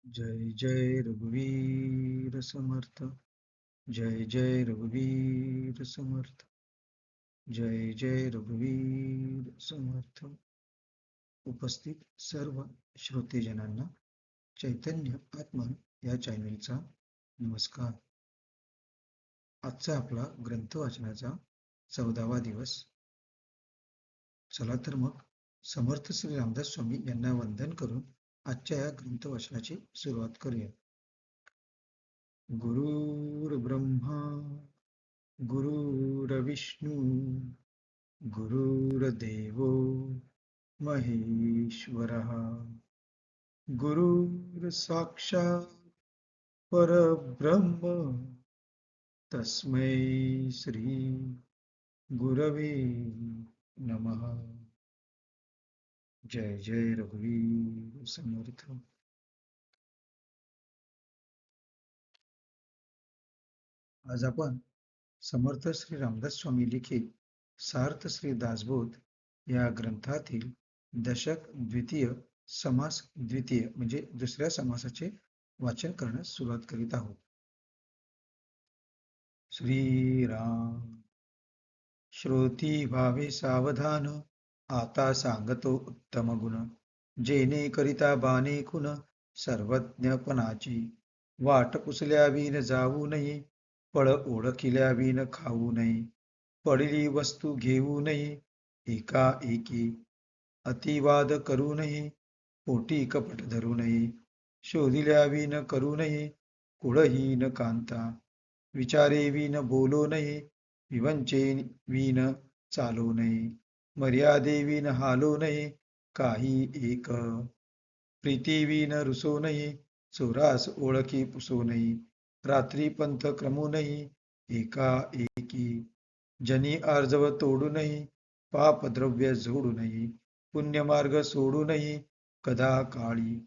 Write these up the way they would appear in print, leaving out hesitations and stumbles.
जय जय रघुवीर समर्थ. जय जय रघुवीर समर्थ. जय जय रघुवीर समर्थ. उपस्थित सर्व श्रोतेजनांना चैतन्य आत्मा या चॅनलचा नमस्कार. आजचा आपला ग्रंथ वाचनाचा 14वा दिवस. चला तर मग समर्थ श्री रामदास स्वामी यांना वंदन करून आजच्या या ग्रंथ वाचनाची सुरुवात करूया. गुरुर्ब्रह्मा गुरुर्विष्णू गुरुर्देवो महेश्वरः. गुरुर्साक्षात् परब्रह्म तस्मै श्री गुरवे नमः. जय जय रघुवीर समर्थ. आज आपण समर्थ श्री रामदास स्वामी लिखित सार्थ श्री दासबोध या ग्रंथातील दशक द्वितीय समास द्वितीय म्हणजे दुसऱ्या समासाचे वाचन करण्यास सुरुवात करीत आहोत. श्रीराम. श्रोती व्हावे सावधान, आता सांगतो उत्तम गुण. जेणे करिता बाणे खुन, सर्वज्ञपणाची. वाट पुसल्या विन जाऊ नये, फळ ओळखिल्या विन खाऊ नये. पडली वस्तू घेऊ नये, एका एकी. अतिवाद करू नये, पोटी कपट धरू नये. शोधिल्या विन करू नये, कुळहीन कांता. विचारे विन बोलू नये, विवंचे विन चालू नये. मर्यादे विन हालू नये, काही एक. प्रीती विन रुसू नये, चोरास ओळखी पुसू नये. रात्री पंथ क्रमू नये, एका एकी. जनी आर्जव तोडू नये, पाप द्रव्य जोडू नये. पुण्यमार्ग सोडू नये, कदा काळी.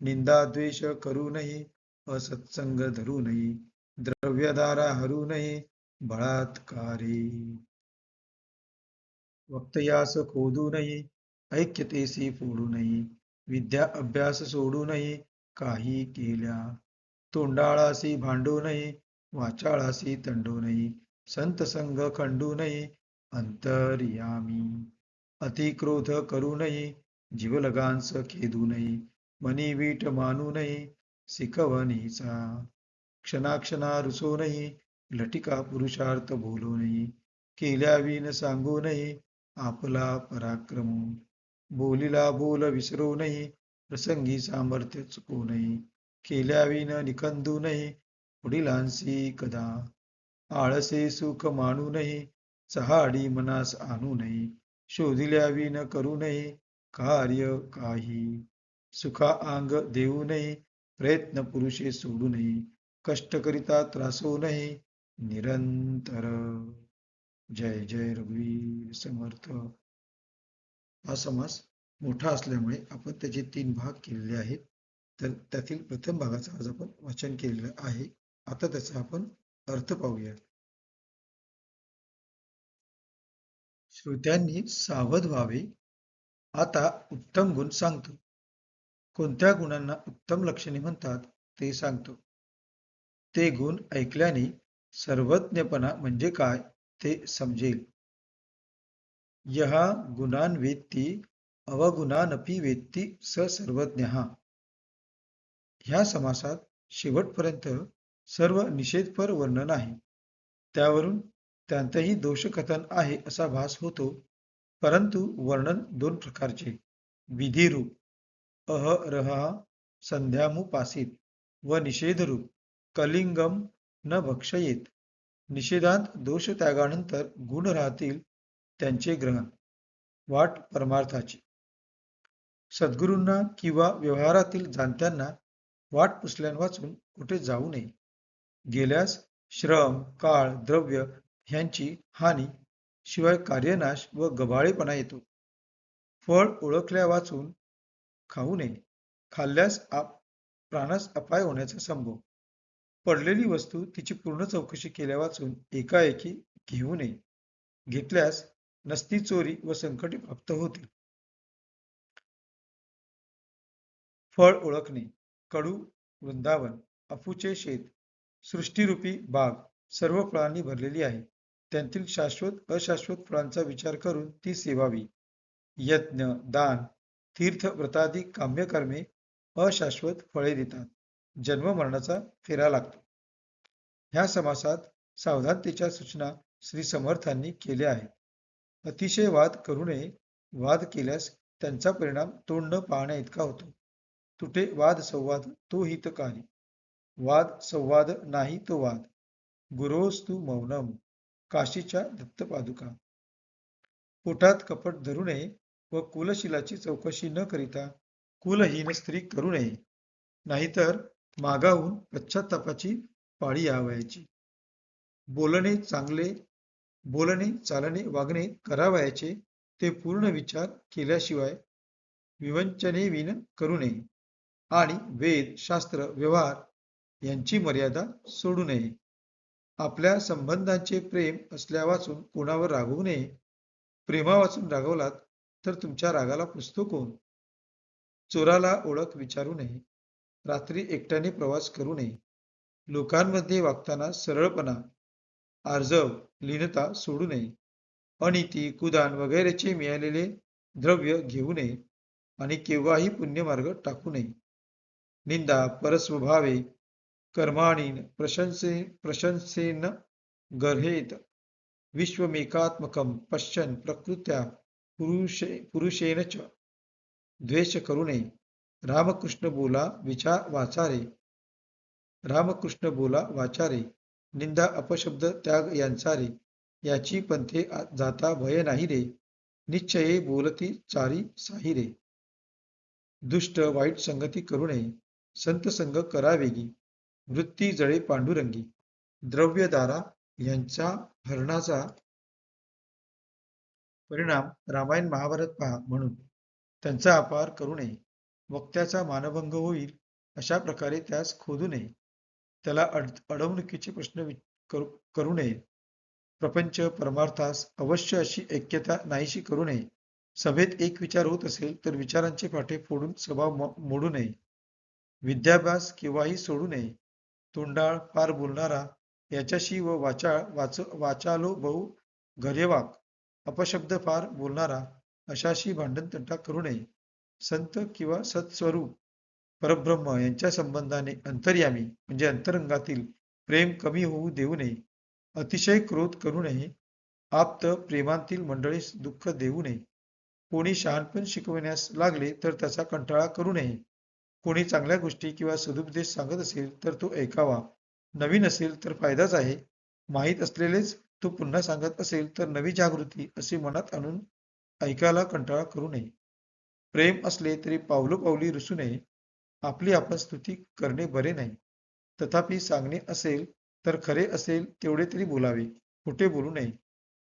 निंदा द्वेष करू नये, असत्संग धरू नये. द्रव्यदारा हरू नये, बळात्कारे. वक्तयास खोदू नये, ऐक्यतेसी फोडू नये. विद्या अभ्यास सोडू नये, काही केल्या. तोंडाळासी भांडू नये, वाचाळासी तंडू नये. संत संग खंडू नये, अंतर्यामी. अतिक्रोध करू नये, जीवलगांस खेदू नये. मनी वीट मानू नये, शिकवणीचा. क्षणाक्षणा रुसू नये, लटिका पुरुषार्थ बोलू नये. केल्या विन सांगू नये, आपला पराक्रम. बोलीला बोल विसरू नये, प्रसंगी सामर्थ्य चुकू नये. केल्या विन निखंदू नये, वडिलांसी कदा. आळसे सुख मानू नये, चहाडी मनास आणू नये. शोधिल्या विन करू नये, कार्य काही. सुखा अंग देऊ नये, प्रयत्न पुरुषे सोडू नये. कष्ट करिता त्रासू नये, निरंतर. जय जय रघुवीर समर्थ. हा समास मोठा असल्यामुळे आपण त्याचे 3 भाग केलेले आहेत. तर त्यातील प्रथम भागाचं आज आपण वाचन केलेलं आहे. आता त्याचा आपण अर्थ पाहूया. श्रोत्यांनी सावध व्हावे. आता उत्तम गुण सांगतो. कोणत्या गुणांना उत्तम लक्षणे म्हणतात ते सांगतो. ते गुण ऐकल्याने सर्वज्ञपणा म्हणजे काय ते समजेल. यः गुणान् वेत्ति अवगुणानपि वेत्ति स सर्वज्ञः. ह्या समासात शेवटपर्यंत सर्व निषेधपर वर्णन आहे. त्यावरून त्यांतही दोषकथन आहे असा भास होतो. परंतु वर्णन 2 प्रकारचे. विधिरूप अहरह संध्यामुपासित व निषेधरूप कलिंगम न भक्षयेत. निषेधांत दोष त्यागानंतर गुण राहतील त्यांचे ग्रहण. वाट परमार्थाची. सद्गुरूंना किंवा व्यवहारातील जाणत्यांना वाट पुसल्यावाचून कुठे जाऊ नये. गेल्यास श्रम, काळ, द्रव्य ह्यांची हानी, शिवाय कार्यनाश व गबाळेपणा येतो. फळ ओळखल्या वाचून खाऊ नये. खाल्ल्यास प्राणास अपाय होण्याचा संभव. पडलेली वस्तू तिची पूर्ण चौकशी केल्या वाचून एकाएकी घेऊ नये. घेतल्यास नसती चोरी व संकटे प्राप्त होतील. फळ ओळखणे. कडू वृंदावन, अफूचे शेत, सृष्टीरूपी बाग सर्व फळांनी भरलेली आहे. त्यांतील शाश्वत अशाश्वत फळांचा विचार करून ती सेवावी. यज्ञ, दान, तीर्थ, व्रतादी काम्यकर्मे अशाश्वत फळे देतात. जन्म मरणाचा फेरा लागतो. ह्या समासात सावधानतेच्या सूचना श्री समर्थांनी केल्या आहेत. अतिशय वाद करू नये. वाद केल्यास त्यांचा परिणाम तोंड न पाहण्या इतका होतो. तुटे वाद संवाद तो हितकारी. वाद संवाद नाही तो वाद. गुरोस्तु मौनम. काशीच्या दत्तपादुका. पोटात कपट धरू नये व कुलशिलाची चौकशी न करिता कुलहीन स्त्री करू नये. नाहीतर मागाहून पश्चात्तापाची पाळी यावयाची. बोलणे चांगले बोलणे चालणे वागणे करावयाचे ते पूर्ण विचार केल्याशिवाय विवंचनेविन करू नये. आणि वेद, शास्त्र, व्यवहार यांची मर्यादा सोडू नये. आपल्या संबंधांचे प्रेम असल्या वाचून कोणावर रागवू नये. प्रेमा वाचून रागवलात तर तुमच्या रागाला पुसतो कोण? चोराला ओळख विचारू नये. रात्री एकट्याने प्रवास करू नये. लोकांमध्ये वागताना सरळपणा, आर्जव, लीनता सोडू नये. अनिती, कुदान वगैरेचे मिळालेले द्रव्य घेऊ नये आणि केव्हाही पुण्यमार्ग टाकू नये. निंदा, परस्वभावे, कर्माणीन प्रशंसेन गर्हेत. विश्वमेकात्मकं पश्यन् प्रकृत्या पुरुषेण च. द्वेष करू नये. रामकृष्ण बोला वाचारे. रामकृष्ण बोला वाचारे. निंदा अपशब्द त्याग यांचा रे. याची पंथे जाता भय नाही रे. निश्चये बोलती चारी साही रे. दुष्ट वाईट संगती करू नये. संत संग करावेगी. वृत्ती जळे पांडुरंगी. द्रव्यदारा यांच्या हरणाचा परिणाम रामायण महाभारत पहा म्हणून त्यांचा अपार करू नये. वक्त्याचा मानभंग होईल अशा प्रकारे त्यास खोदू नये. त्याला अडवणुकीचे प्रश्न करू नये. प्रपंच परमार्थास अवश्य अशी ऐक्यता नाहीशी करू नये. सभेत एक विचार होत असेल तर विचारांचे पाटे फोडून सभा मोडू नये. विद्याभ्यास केव्हाही सोडू नये. तोंडाळ फार बोलणारा याच्याशी व वाचालो बहु गर्यवाक अपशब्द फार बोलणारा अशाशी भांडण तंटा करू नये. संत किंवा सत्स्वरूप परब्रह्म यांच्या संबंधाने अंतर्यामी म्हणजे अंतरंगातील प्रेम कमी होऊ देऊ नये. अतिशय क्रोध करू नये. आप्त प्रेमांतील मंडळीस दुःख देऊ नये. कोणी शहाणपण शिकवण्यास लागले तर त्याचा कंटाळा करू नये. कोणी चांगल्या गोष्टी किंवा सदुपदेश सांगत असेल तर तो ऐकावा. नवीन असेल तर फायदाच आहे. माहीत असलेलेच तो पुन्हा सांगत असेल तर नवी जागृती असे मनात आणून ऐकायला कंटाळा करू नये. प्रेम असले तरी पावलोपावली रुसू नये. आपली आपण स्तुती करणे बरे नाही. तथापि सांगणे असेल तर खरे असेल तेवढे तरी बोलावे. खोटे बोलू नये.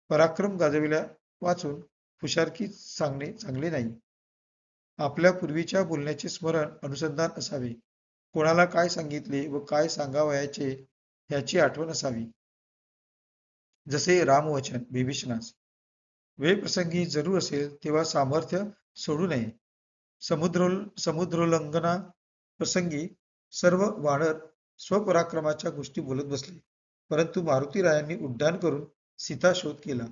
पराक्रम गाजविल्या वाचून हुशारकी सांगणे चांगले नाही. आपल्या पूर्वीच्या बोलण्याचे स्मरण अनुसंधान असावे. कोणाला काय सांगितले व काय सांगावयाचे ह्याची आठवण असावी. जसे रामवचन बिभीषणास. वेळप्रसंगी जरूर असेल तेव्हा सामर्थ्य सोडू नये. समुद्रोल्लंघना प्रसंगी सर्व वानर स्वपराक्रमाच्या गोष्टी बोलत बसले. परंतु मारुतीरायांनी उड्डाण करून सीता शोध केला.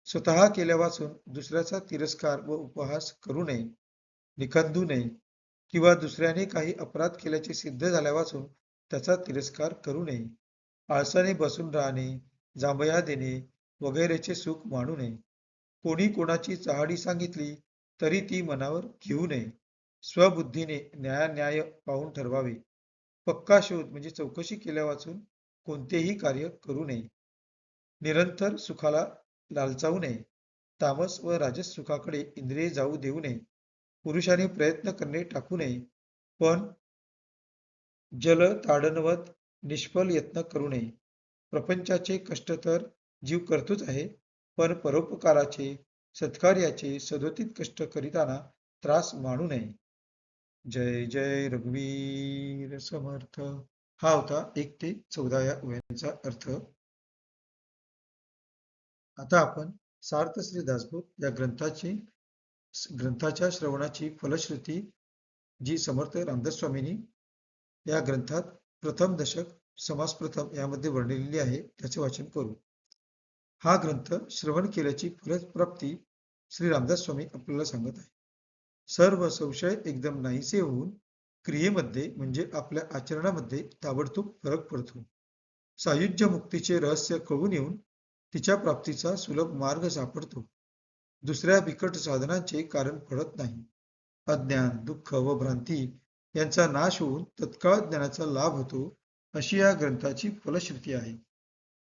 स्वतः केल्या वाचून दुसऱ्याचा तिरस्कार व उपहास करू नये. निखंदू नये किंवा दुसऱ्याने काही अपराध केल्याचे सिद्ध झाल्या वाचून त्याचा तिरस्कार करू नये. आळसाने बसून राहणे, जांभया देणे वगैरेचे सुख मानू नये. कोणी कोणाची चहाडी सांगितली तरी ती मनावर घेऊ नये. स्वबुद्धीने न्याय पाहून ठरवावे. पक्का शोध म्हणजे चौकशी केल्या वाचून कोणतेही कार्य करू नये. निरंतर सुखाला लालचावू नये. तामस व राजस सुखाकडे इंद्रिये जाऊ देऊ नये. पुरुषाने प्रयत्न करणे टाकू नये. पण जल ताडणवत निष्फल यत्न करू नये. प्रपंचाचे कष्ट तर जीव करतोच आहे, पण परोपकाराचे, सत्कार्याचे सदोदित कष्ट करीताना त्रास मानू नये. जय जय रघुवीर समर्थ. हा होता 1 ते 14 या ओव्यांचा अर्थ. आता आपण सार्थश्री दासबोध या ग्रंथाच्या श्रवणाची फलश्रुती जी समर्थ रामदास स्वामींनी या ग्रंथात प्रथम दशक, समास प्रथम यामध्ये वर्णिलेली आहे. त्याचे वाचन करू. हा ग्रंथ श्रवण केल्याची फलप्राप्ती श्री रामदास स्वामी आपल्याला सांगत आहे. सर्व संशय एकदम नाहीसे होऊन क्रियेमध्ये म्हणजे आपल्या आचरणामध्ये ताबडतोब फरक पडतो. सायुज्य मुक्तीचे रहस्य कळून येऊन तिच्या प्राप्तीचा सुलभ मार्ग सापडतो. दुसऱ्या बिकट साधनांचे कारण पडत नाही. अज्ञान, दुःख व भ्रांती यांचा नाश होऊन तत्काळ ज्ञानाचा लाभ होतो, अशी या ग्रंथाची फलश्रुती आहे.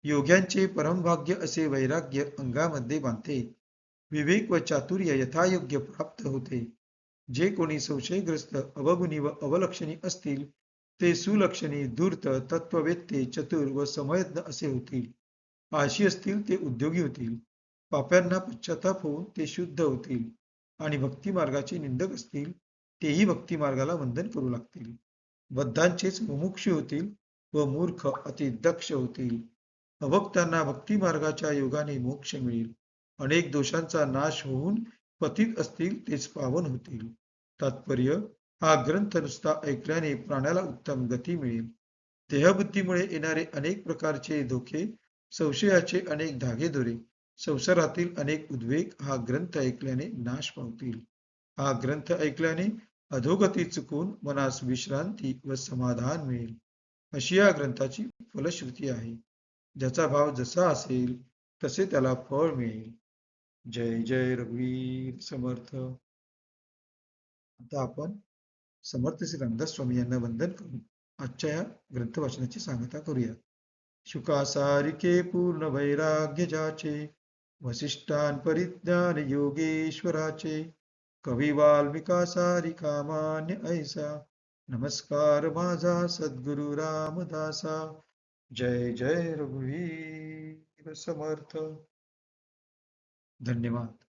योग्यांचे परमभाग्य असे वैराग्य अंगामध्ये बांधते. विवेक व चातुर्य यथायोग्य प्राप्त होते. जे कोणी संशयग्रस्त, अवगुणी व अवलक्षणी असतील, ते सुलक्षणी, धूर्त, तत्ववेत्ते, चतुर व समयज्ञ असे होतील. आळशी असतील ते उद्योगी होतील. पाप्यांना पश्चाताप होऊन ते शुद्ध होतील. आणि भक्ती मार्गाचे निंदक असतील, तेही भक्ती मार्गाला वंदन करू लागतील. बद्धांचेच मुमुक्षु होतील व मूर्ख अतिदक्ष होतील. अभक्तांना भक्ती मार्गाच्या योगाने मोक्ष मिळेल. अनेक दोषांचा नाश होऊन पतित असतील तेच पावन होतील. तात्पर्य, हा ग्रंथ नुसता ऐकल्याने प्राण्याला उत्तम गती मिळेल. देहबुद्धीमुळे येणारे अनेक प्रकारचे धोके, संशयाचे अनेक धागेदोरे, संसारातील अनेक उद्वेग हा ग्रंथ ऐकल्याने नाश पावतील. हा ग्रंथ ऐकल्याने अधोगती चुकून मनास विश्रांती व समाधान मिळेल, अशी या ग्रंथाची फलश्रुती आहे. ज्याचा भाव जसा असेल तसे त्याला फळ मिळेल. जय जय रघुवीर समर्थ. आता आपण समर्थ श्री रामदास स्वामी यांना वंदन करून आजच्या या ग्रंथ वाचनाची सांगता करूया. शुकासारिके पूर्ण वैराग्य जाचे, वसिष्ठान परिज्ञान योगेश्वराचे, कवी वाल्मिका सारिका मान्य ऐसा, नमस्कार माझा सद्गुरु रामदासा. जय जय रघुवीर समर्थ. धन्यवाद.